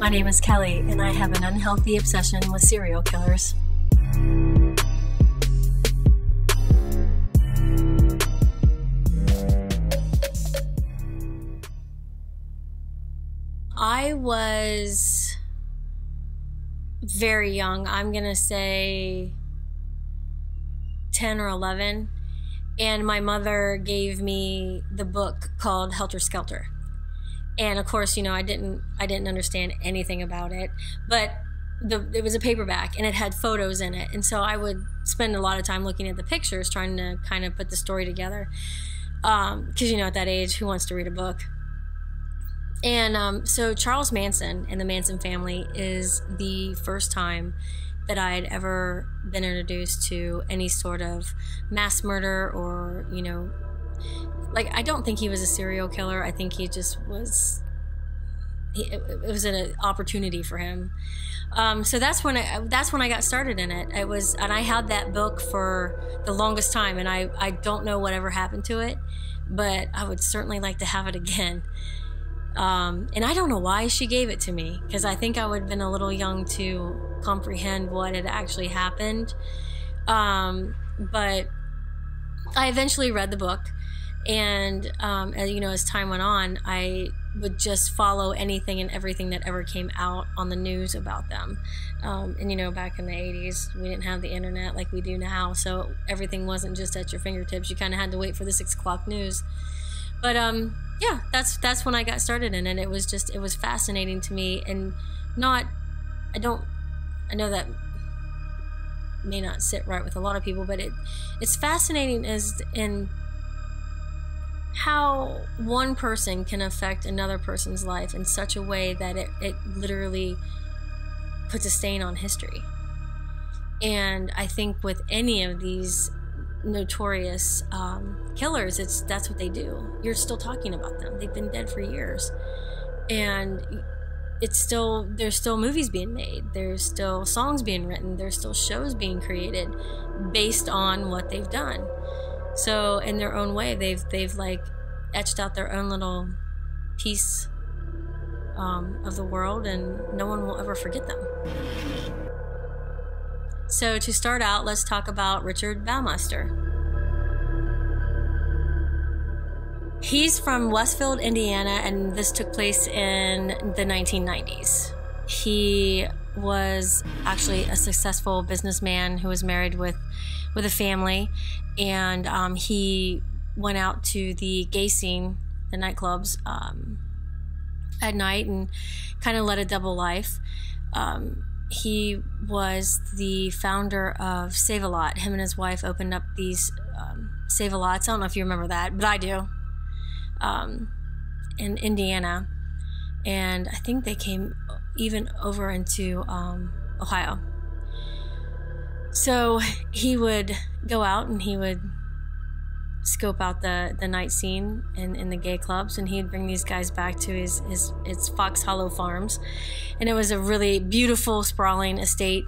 My name is Kelly, and I have an unhealthy obsession with serial killers. I was very young. I'm going to say 10 or 11. And my mother gave me the book called Helter Skelter. And of course, you know, I didn't understand anything about it, but it was a paperback and it had photos in it. And so I would spend a lot of time looking at the pictures, trying to kind of put the story together. Because, you know, at that age, who wants to read a book? And so Charles Manson and the Manson family is the first time that I had ever been introduced to any sort of mass murder or, you know, like, I don't think he was a serial killer. I think he just was, it was an opportunity for him. So that's when I got started in it. And I had that book for the longest time, and I don't know whatever happened to it, but I would certainly like to have it again. And I don't know why she gave it to me, because I think I would have been a little young to comprehend what had actually happened. But I eventually read the book, and you know, as time went on, I would just follow anything and everything that ever came out on the news about them. And you know, back in the 80s, we didn't have the internet like we do now, so everything wasn't just at your fingertips. You kind of had to wait for the 6 o'clock news. But yeah, that's when I got started in it. It was fascinating to me, and I know that may not sit right with a lot of people, but it's fascinating as in how one person can affect another person's life in such a way that it literally puts a stain on history. And I think with any of these notorious killers, that's what they do. You're still talking about them. They've been dead for years, and there's still movies being made, there's still songs being written, there's still shows being created based on what they've done. So in their own way, they've like etched out their own little piece of the world, and no one will ever forget them. So to start out, let's talk about Richard Baumeister. He's from Westfield, Indiana, and this took place in the 1990s. He was actually a successful businessman who was married with a family, and he went out to the gay scene, the nightclubs, at night, and kind of led a double life. He was the founder of Save-A-Lot. Him and his wife opened up these Save-A-Lots. I don't know if you remember that, but I do. In Indiana. And I think they came even over into Ohio. So he would go out and he would scope out the night scene in the gay clubs, and he'd bring these guys back to his Fox Hollow Farms. And it was a really beautiful, sprawling estate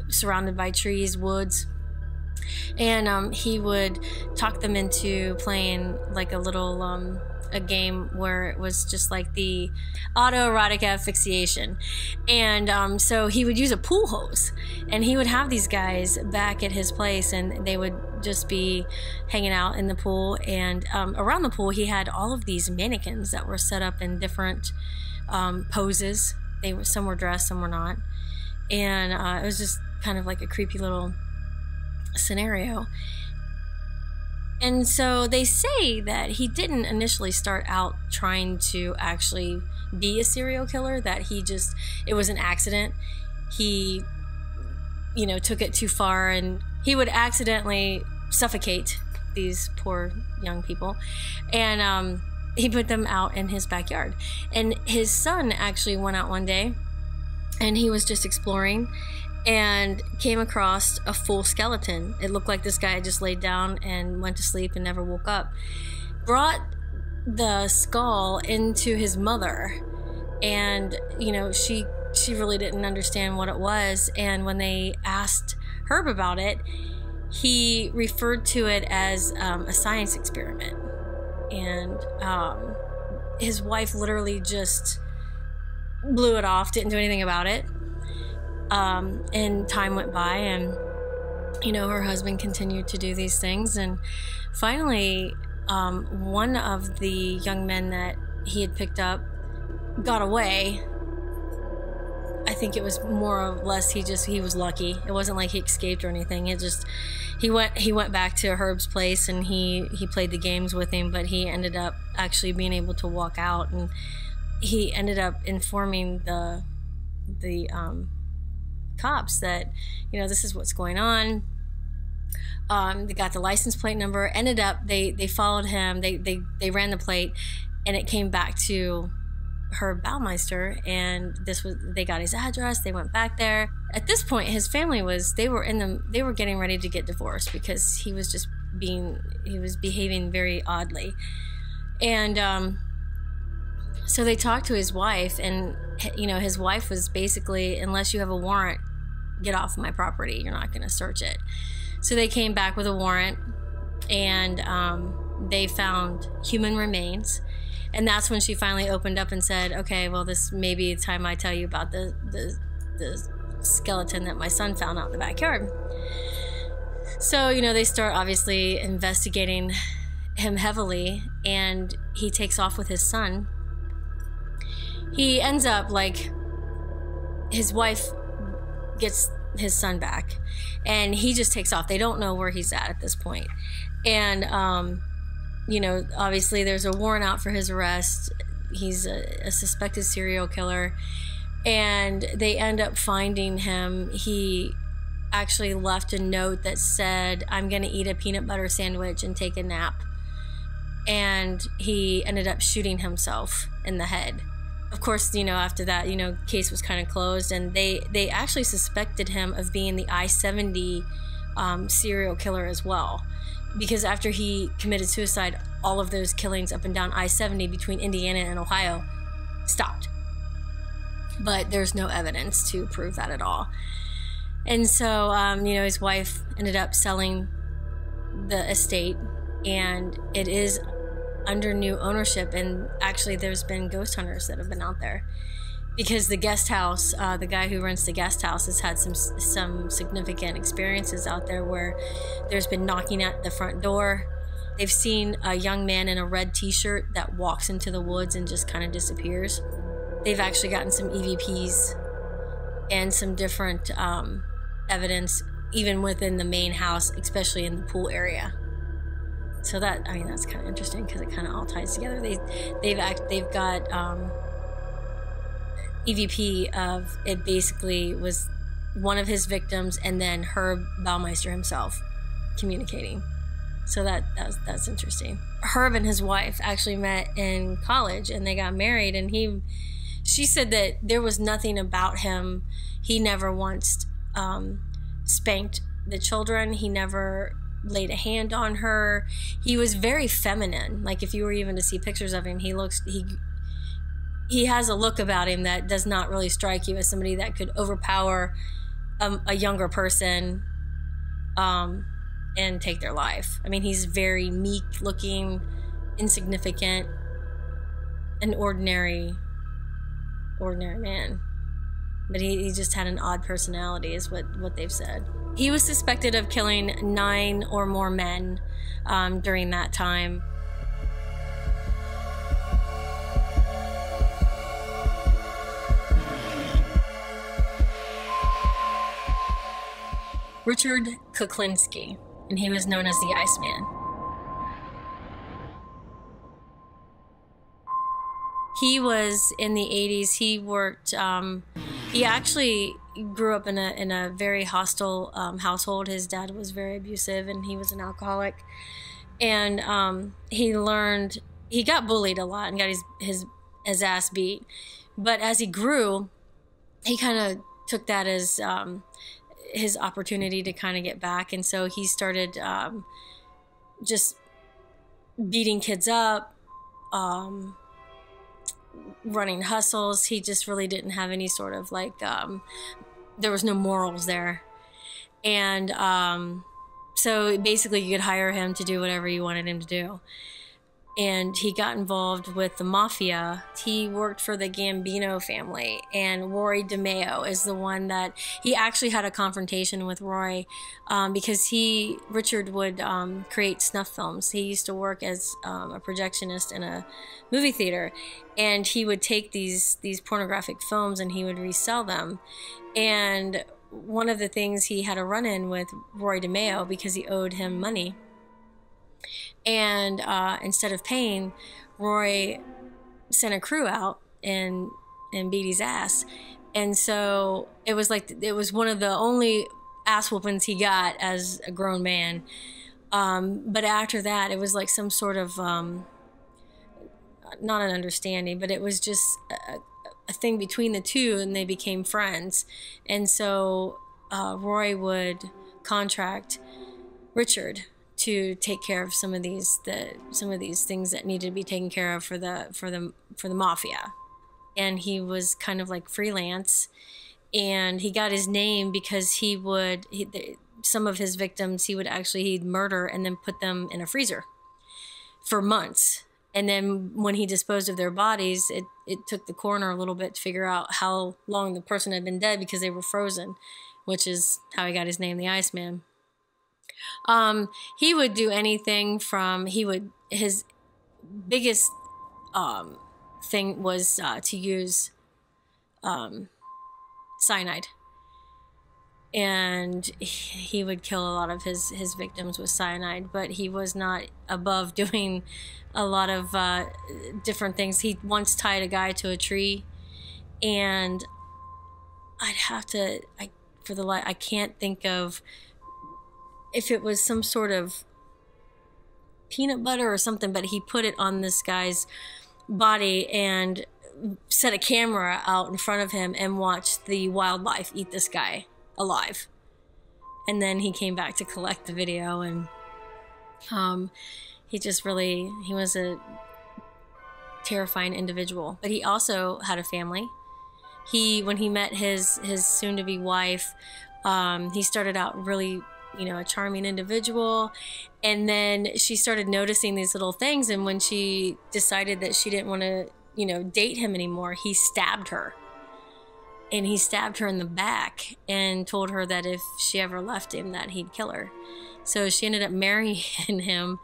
surrounded by trees, woods. And he would talk them into playing like a little a game where it was just like the autoerotic asphyxiation. And so he would use a pool hose, and he would have these guys back at his place, and they would just be hanging out in the pool. And around the pool, he had all of these mannequins that were set up in different poses. Some were dressed, some were not. And it was just kind of like a creepy little scenario. And so they say that he didn't initially start out trying to actually be a serial killer, that it was an accident. He, you know, took it too far, and he would accidentally suffocate these poor young people. And he put them out in his backyard. And his son actually went out one day, and he was just exploring, and came across a full skeleton. It looked like this guy had just laid down and went to sleep and never woke up. Brought the skull into his mother, and you know, she really didn't understand what it was. And when they asked Herb about it, he referred to it as a science experiment. And his wife literally just blew it off, didn't do anything about it. And time went by, and her husband continued to do these things, and finally one of the young men that he had picked up got away. I think it was more or less he was lucky. It wasn't like he escaped or anything. He went back to Herb's place, and he played the games with him, but he ended up actually being able to walk out, and he ended up informing the cops that this is what's going on. They got the license plate number. Ended up they followed him. They ran the plate, and it came back to Herb Baumeister, and they got his address. They went back there. At this point, his family they were getting ready to get divorced because he was behaving very oddly, and so they talked to his wife, and his wife was basically, unless you have a warrant, get off my property. You're not going to search it. So they came back with a warrant, and they found human remains. And that's when she finally opened up and said, okay, well, this may be the time I tell you about the skeleton that my son found out in the backyard. So, they start obviously investigating him heavily, and he takes off with his son. He ends up, his wife gets his son back, and he just takes off. They don't know where he's at this point. And, obviously there's a warrant out for his arrest. He's a suspected serial killer, and they end up finding him. He actually left a note that said, "I'm going to eat a peanut butter sandwich and take a nap." And he ended up shooting himself in the head. Of course, after that, case was kind of closed, and they actually suspected him of being the I-70 serial killer as well. Because after he committed suicide, all of those killings up and down I-70 between Indiana and Ohio stopped. But there's no evidence to prove that at all. And so, his wife ended up selling the estate, and it is under new ownership. And actually, there's been ghost hunters that have been out there. Because the guest house, the guy who rents the guest house has had some significant experiences out there where there's been knocking at the front door. They've seen a young man in a red t-shirt that walks into the woods and just kind of disappears. They've actually gotten some EVPs and some different evidence even within the main house, especially in the pool area. So that's kind of interesting because it kind of all ties together. They've got EVP of it. Basically was one of his victims, and then Herb Baumeister himself communicating. So that's interesting. Herb and his wife actually met in college, and they got married, and she said that there was nothing about him. He never once spanked the children. He never laid a hand on her. He was very feminine. Like, if you were even to see pictures of him, he has a look about him that does not really strike you as somebody that could overpower a younger person and take their life. He's very meek looking, insignificant, an ordinary man. But he just had an odd personality, is what they've said. He was suspected of killing 9 or more men during that time. Richard Kuklinski, and he was known as the Iceman. He was in the 80s. He worked, he actually grew up in a very hostile household. His dad was very abusive, and he was an alcoholic. And he got bullied a lot and got his ass beat. But as he grew, he kind of took that as his opportunity to kind of get back. And so he started just beating kids up, running hustles. He just really didn't have any sort of there was no morals there. And so basically you could hire him to do whatever you wanted him to do. and he got involved with the mafia. He worked for the Gambino family, and Roy DeMeo is the one that he actually had a confrontation with Roy, because Richard would create snuff films. He used to work as a projectionist in a movie theater, and he would take these pornographic films and he would resell them. And one of the things, he had a run-in with Roy DeMeo because he owed him money. And instead of paying, Roy sent a crew out and beat his ass. And so it was one of the only ass whoopings he got as a grown man. But after that, it was like some sort of, not an understanding, but it was just a thing between the two, and they became friends. And so Roy would contract Richard to take care of some of these things that needed to be taken care of for the mafia. And he was kind of like freelance, and he got his name because some of his victims he'd murder and then put them in a freezer for months. And then when he disposed of their bodies, it took the coroner a little bit to figure out how long the person had been dead, because they were frozen, which is how he got his name, the Iceman. He would do anything from, his biggest thing was to use cyanide. And he would kill a lot of his victims with cyanide, but he was not above doing a lot of different things. He once tied a guy to a tree, and I can't think of if it was some sort of peanut butter or something, but he put it on this guy's body and set a camera out in front of him and watched the wildlife eat this guy alive. And then he came back to collect the video, and he was a terrifying individual. But he also had a family. When he met his soon-to-be wife, he started out really, a charming individual, and then she started noticing these little things, and when she decided that she didn't want to, date him anymore, he stabbed her. And he stabbed her in the back and told her that if she ever left him, that he'd kill her. So she ended up marrying him,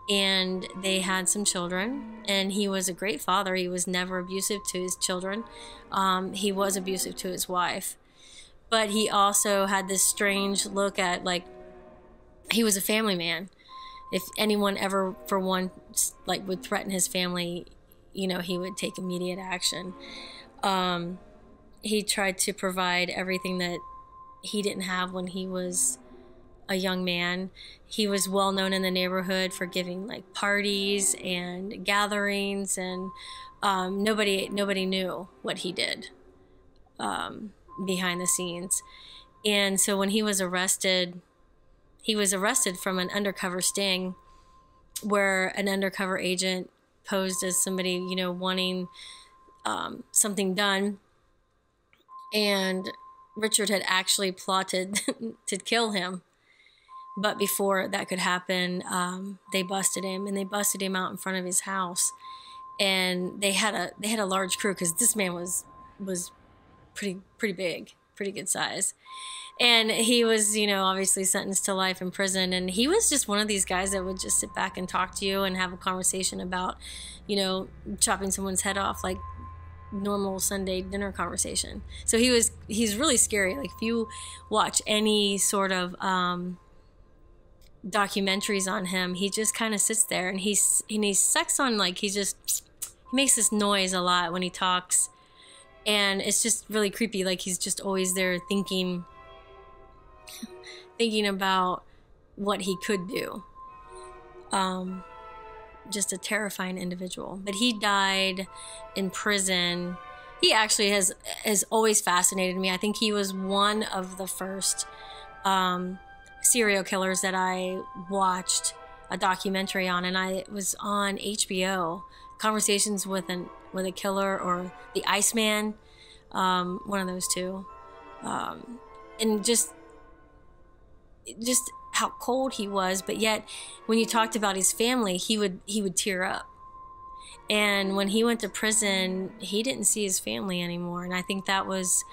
and they had some children, and he was a great father. He was never abusive to his children. He was abusive to his wife. But he also had this strange look at, he was a family man. If anyone ever, for one, would threaten his family, he would take immediate action. He tried to provide everything that he didn't have when he was a young man. He was well known in the neighborhood for giving parties and gatherings, and nobody knew what he did behind the scenes. And so when he was arrested from an undercover sting, where an undercover agent posed as somebody, wanting something done. And Richard had actually plotted to kill him. But before that could happen, they busted him, and they busted him out in front of his house. And they had a large crew, because this man was pretty big, pretty good size. And he was, obviously sentenced to life in prison. And he was just one of these guys that would just sit back and talk to you and have a conversation about, chopping someone's head off, like normal Sunday dinner conversation. So he's really scary. If you watch any sort of documentaries on him, he just kind of sits there, and he sucks on, he makes this noise a lot when he talks, and it's just really creepy. He's just always there thinking about what he could do. Just a terrifying individual. But he died in prison. He actually has always fascinated me. I think he was one of the first serial killers that I watched a documentary on, and it was on HBO, Conversations with a Killer, or The Iceman, one of those two. And just how cold he was, but yet when you talked about his family, he would tear up. And when he went to prison, he didn't see his family anymore. And I think that was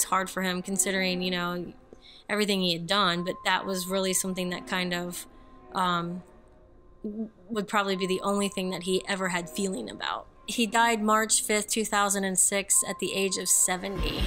hard for him, considering, you know, everything he had done. But that was really something that kind of would probably be the only thing that he ever had feeling about. He died March 5th, 2006 at the age of 70.